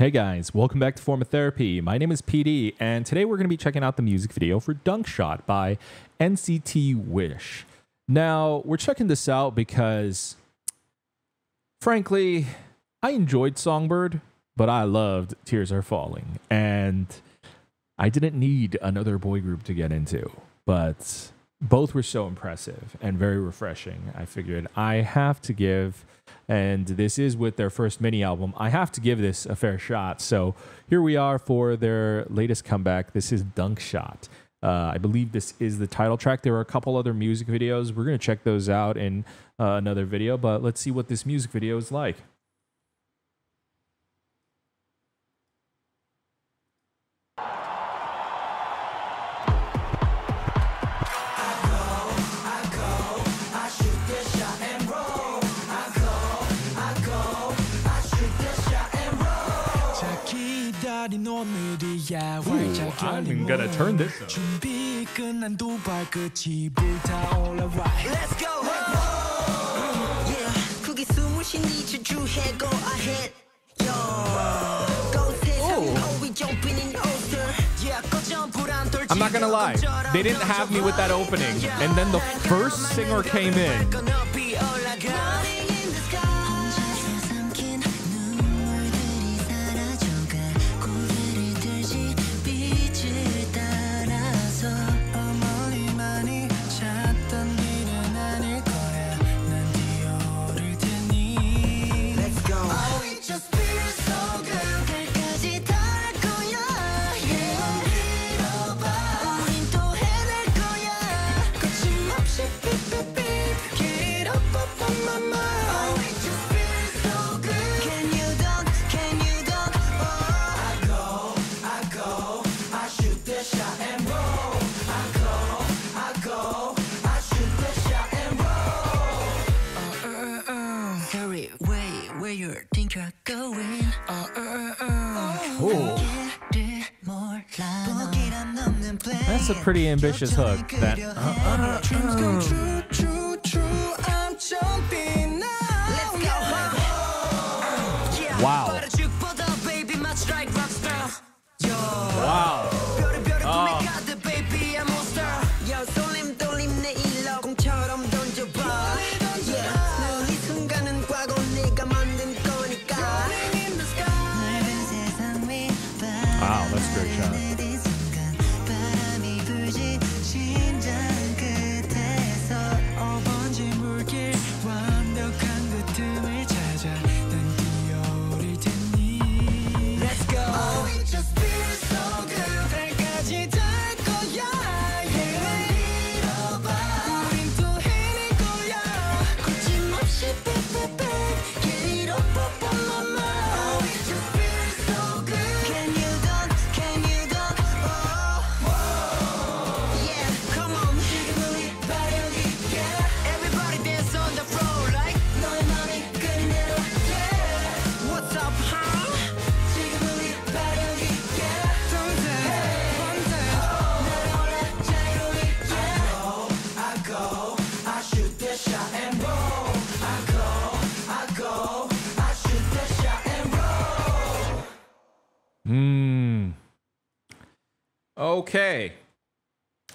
Hey guys, welcome back to Form of Therapy. My name is PD, and today we're going to be checking out the music video for Dunk Shot by NCT Wish. Now, we're checking this out because, frankly, I enjoyed Songbird, but I loved Tears Are Falling, and I didn't need another boy group to get into, but both were so impressive and very refreshing. I figured I have to give, and this is with their first mini album, I have to give this a fair shot. So here we are for their latest comeback. This is Dunk Shot. I believe this is the title track. There are a couple other music videos. We're going to check those out in another video, but let's see what this music video is like. Ooh, I'm gonna turn this up. I'm not gonna lie, they didn't have me with that opening, and then the first singer came in. That's a pretty ambitious hook. That wow. Wow. Wow, that's a great shot.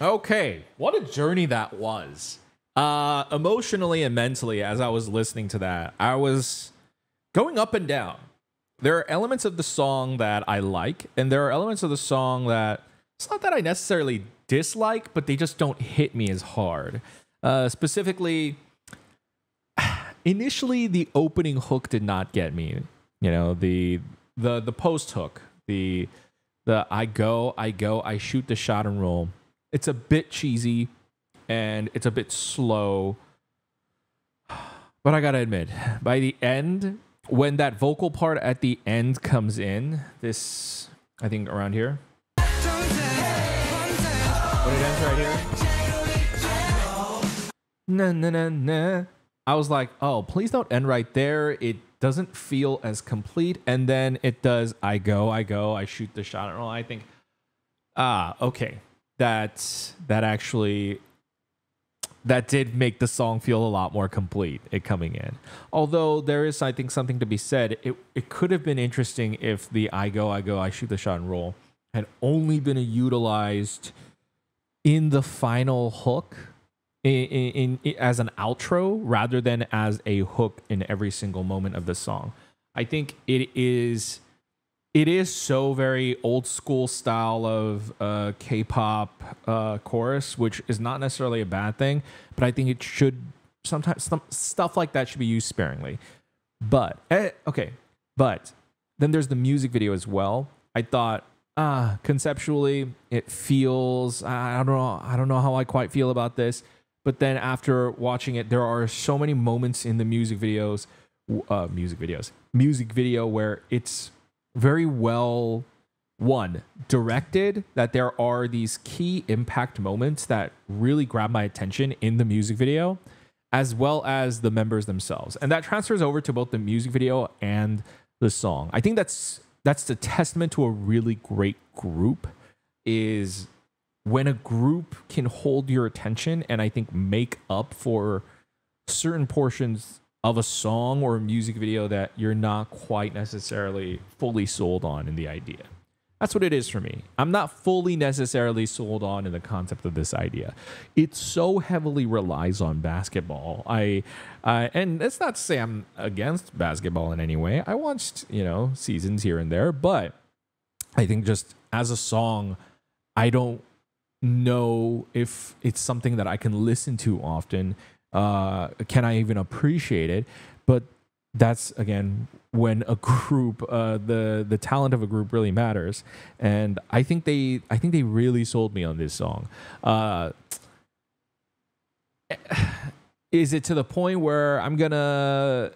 Okay. What a journey that was. Emotionally and mentally, as I was listening to that, I was going up and down. There are elements of the song that I like, and there are elements of the song that it's not that I necessarily dislike, but they just don't hit me as hard. Specifically, initially the opening hook did not get me. You know, the post hook, the I go, I shoot the shot and roll. It's a bit cheesy and it's a bit slow. But I gotta admit, by the end, when that vocal part at the end comes in, this, I think around here. When it ends right here. Na na na na. I was like, oh, please don't end right there. It doesn't feel as complete. And then it does, I go, I shoot the shot and roll. I think, okay. That actually that did make the song feel a lot more complete, it coming in. Although there is, I think, something to be said. It could have been interesting if the I go, I shoot the shot and roll had only been utilized in the final hook in as an outro rather than as a hook in every single moment of the song. I think it is so very old school style of K-pop chorus, which is not necessarily a bad thing, but I think it should sometimes stuff like that should be used sparingly. But but then there's the music video as well. I thought conceptually it feels I don't know how I quite feel about this, but then after watching it, there are so many moments in the music video where it's very well directed, that there are these key impact moments that really grab my attention in the music video, as well as the members themselves, and that transfers over to both the music video and the song. I think that's the testament to a really great group, is when a group can hold your attention and I think make up for certain portions of a song or a music video that you're not quite necessarily fully sold on in the idea. That's what it is for me. I'm not fully necessarily sold on in the concept of this idea. It so heavily relies on basketball. And it's not to say I'm against basketball in any way. I watched, seasons here and there, but I think just as a song, I don't know if it's something that I can listen to often. Can I even appreciate it? But that's, again, when a group, the talent of a group really matters. And I think they really sold me on this song. Is it to the point where I'm gonna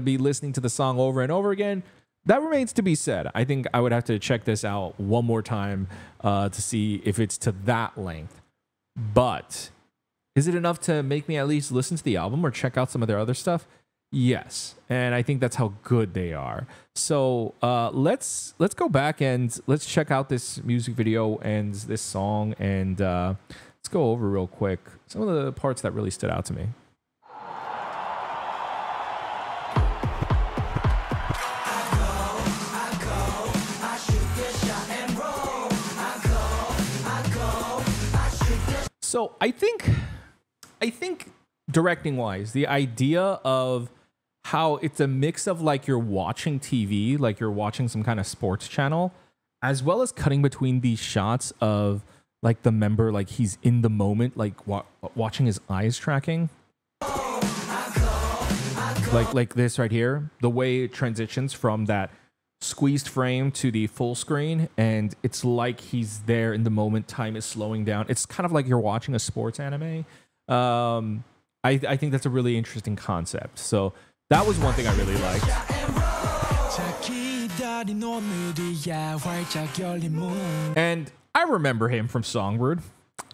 be listening to the song over and over again? That remains to be said. I think I would have to check this out one more time to see if it's to that length. But is it enough to make me at least listen to the album or check out some of their other stuff? Yes, and I think that's how good they are. So let's go back and let's check out this music video and this song, and let's go over real quick some of the parts that really stood out to me. So I think directing wise, the idea of how it's a mix of like you're watching TV, like you're watching some kind of sports channel, as well as cutting between these shots of like the member, like he's in the moment, like watching his eyes tracking. Like this right here, the way it transitions from that squeezed frame to the full screen, and it's like he's there in the moment, time is slowing down. It's kind of like you're watching a sports anime. I think that's a really interesting concept. So that was one thing I really liked. And I remember him from Songbird.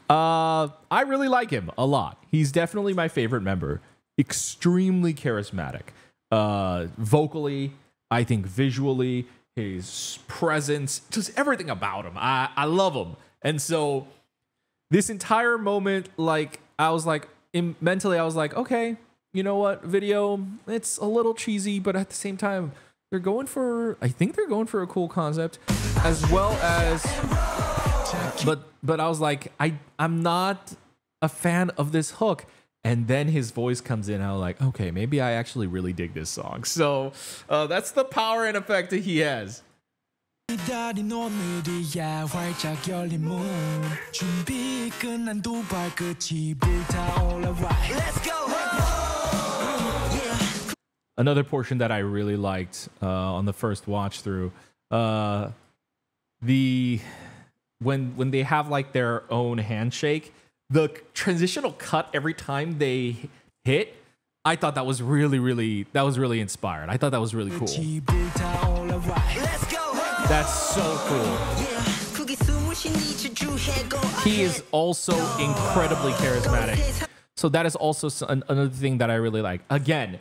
I really like him a lot. He's definitely my favorite member. Extremely charismatic. Vocally, I think visually, his presence, just everything about him. I love him. And so this entire moment, like, I was like, mentally, I was like, okay, you know what, video, it's a little cheesy, but at the same time, I think they're going for a cool concept, as well as, but I was like, I'm not a fan of this hook. And then his voice comes in, I was like, okay, maybe I actually really dig this song. So that's the power and effect that he has. Another portion that I really liked on the first watch through, when they have like their own handshake, the transitional cut every time they hit, I thought that was really inspired. I thought that was really cool. That's so cool. He is also incredibly charismatic. So that is also another thing that I really like. Again,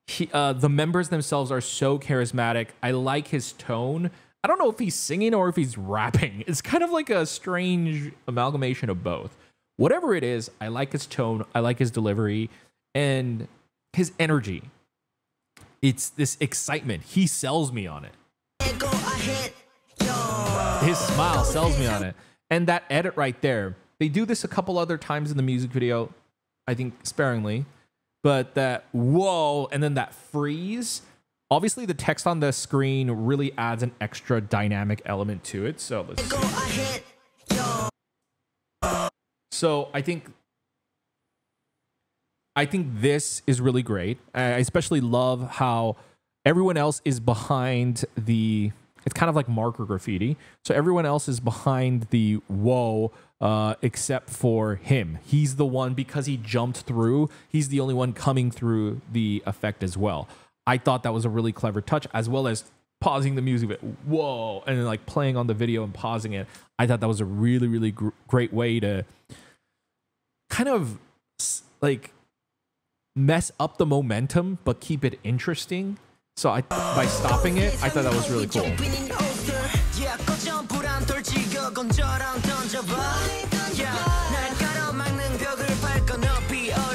the members themselves are so charismatic. I like his tone. I don't know if he's singing or if he's rapping. It's kind of like a strange amalgamation of both, whatever it is, I like his tone, I like his delivery, and his energy. It's this excitement. He sells me on it. His smile sells me on it. And that edit right there, they do this a couple other times in the music video, I think sparingly, but that whoa, and then that freeze. Obviously, the text on the screen really adds an extra dynamic element to it. So let's see. So I think this is really great. I especially love how everyone else is behind the. It's kind of like marker graffiti. So everyone else is behind the whoa, except for him. He's the one, because he jumped through. He's the only one coming through the effect as well. I thought that was a really clever touch, as well as pausing the music, whoa, and then like playing on the video and pausing it. I thought that was a really, really great way to kind of like mess up the momentum, but keep it interesting. So by stopping it, I thought that was really cool.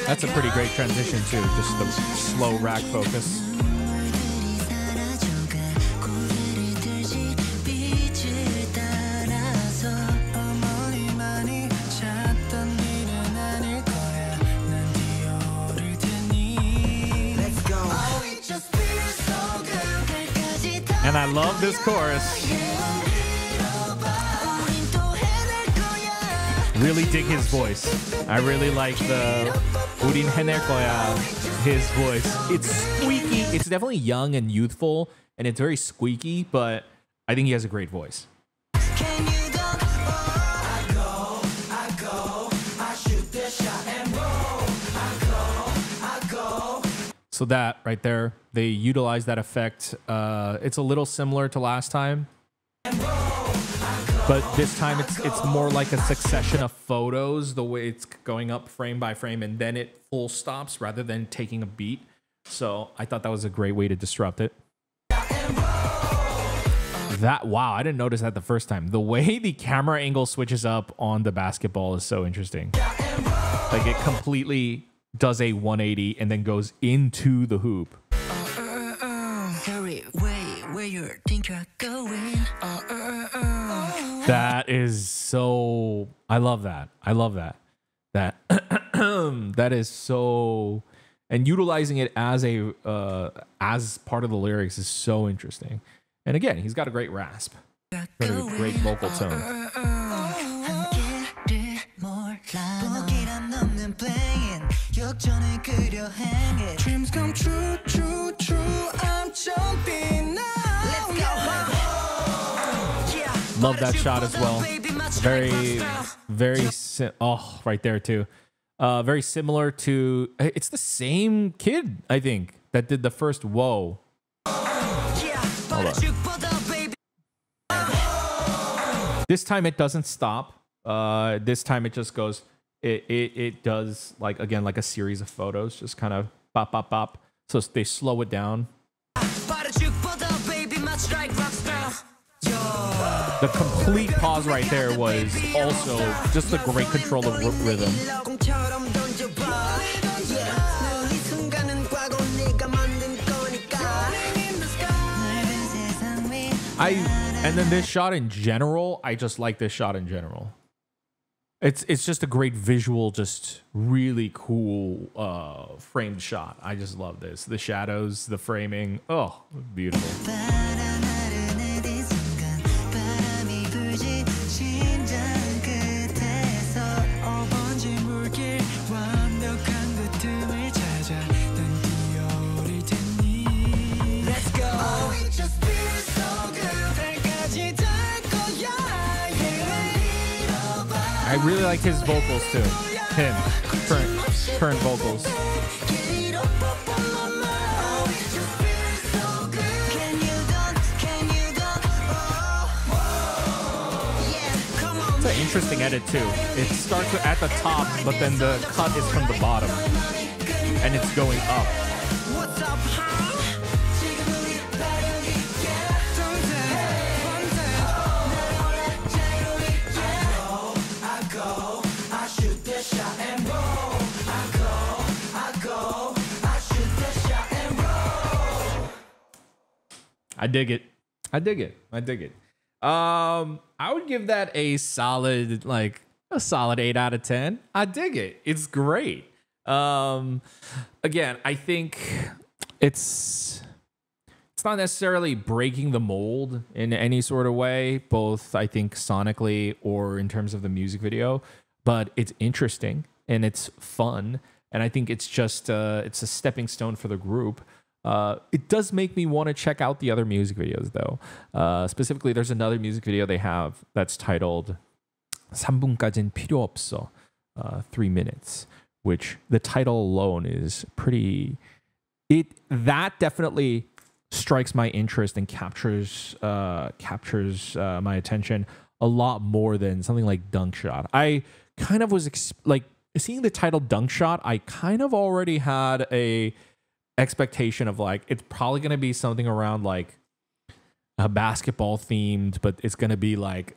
That's a pretty great transition too, just the slow rack focus. And I love this chorus. Really dig his voice. I really like the 우린 해낼 거야, his voice. It's squeaky. It's definitely young and youthful, and it's very squeaky, but I think he has a great voice. So that right there, they utilize that effect. It's a little similar to last time, but this time it's more like a succession of photos, the way it's going up frame by frame, and then it full stops rather than taking a beat. So I thought that was a great way to disrupt it. Wow, I didn't notice that the first time. The way the camera angle switches up on the basketball is so interesting. Like it completely does a 180 and then goes into the hoop. That is so. I love that. I love that. That is so. And utilizing it as as part of the lyrics is so interesting. And again, he's got a great rasp, great vocal tone. Dreams come true, true, true. I'm jumping now. Love that shot as well. Very right there too. Very similar to. It's the same kid, I think, that did the first whoa. Hold on. This time it doesn't stop. This time it just goes. It does like again like a series of photos, just kind of bop bop bop. So they slow it down. The complete pause right there was also just a great control of rhythm. And then this shot in general, I just like this shot in general. It's just a great visual, just really cool framed shot. I just love this. The shadows, the framing. Oh, beautiful. I really like his vocals too. Current vocals. It's an interesting edit too. It starts at the top, but then the cut is from the bottom, and it's going up. I dig it. I dig it. I dig it. I would give that a solid, like a solid 8 out of 10. I dig it. It's great. Again, I think it's not necessarily breaking the mold in any sort of way, both I think sonically or in terms of the music video, but it's interesting and it's fun. And I think it's just it's a stepping stone for the group. It does make me want to check out the other music videos, though. Specifically, there's another music video they have that's titled 3분까진 필요 없어, 3 minutes, which the title alone is pretty... That definitely strikes my interest and captures my attention a lot more than something like Dunk Shot. I kind of was... seeing the title Dunk Shot, I kind of already had a expectation of like it's probably going to be something around like a basketball themed, but it's going to be like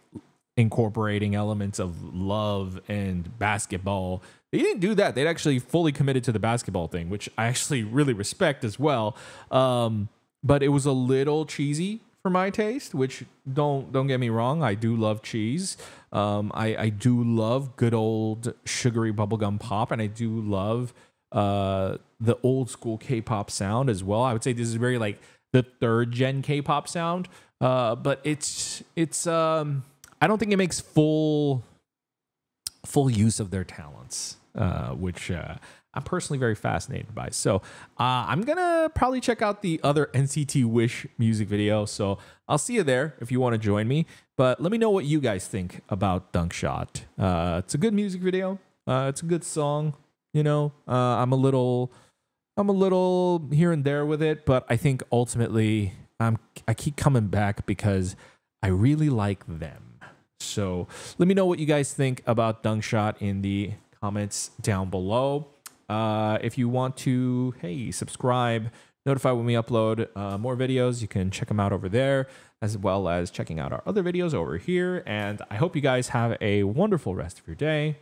incorporating elements of love and basketball. They didn't do that. They'd actually fully committed to the basketball thing, which I actually really respect as well. But it was a little cheesy for my taste, which don't get me wrong, I do love cheese. I do love good old sugary bubblegum pop, and I do love the old school K-pop sound as well. I would say this is very like the 3rd gen K-pop sound, but it's I don't think it makes full use of their talents, which I'm personally very fascinated by. So I'm gonna probably check out the other NCT Wish music video. So I'll see you there if you want to join me. But let me know what you guys think about Dunk Shot. It's a good music video. It's a good song. You know, I'm a little here and there with it, but I think ultimately I keep coming back because I really like them. So let me know what you guys think about Dunk Shot in the comments down below. If you want to, hey, subscribe, notify when we upload more videos, you can check them out over there, as well as checking out our other videos over here. And I hope you guys have a wonderful rest of your day.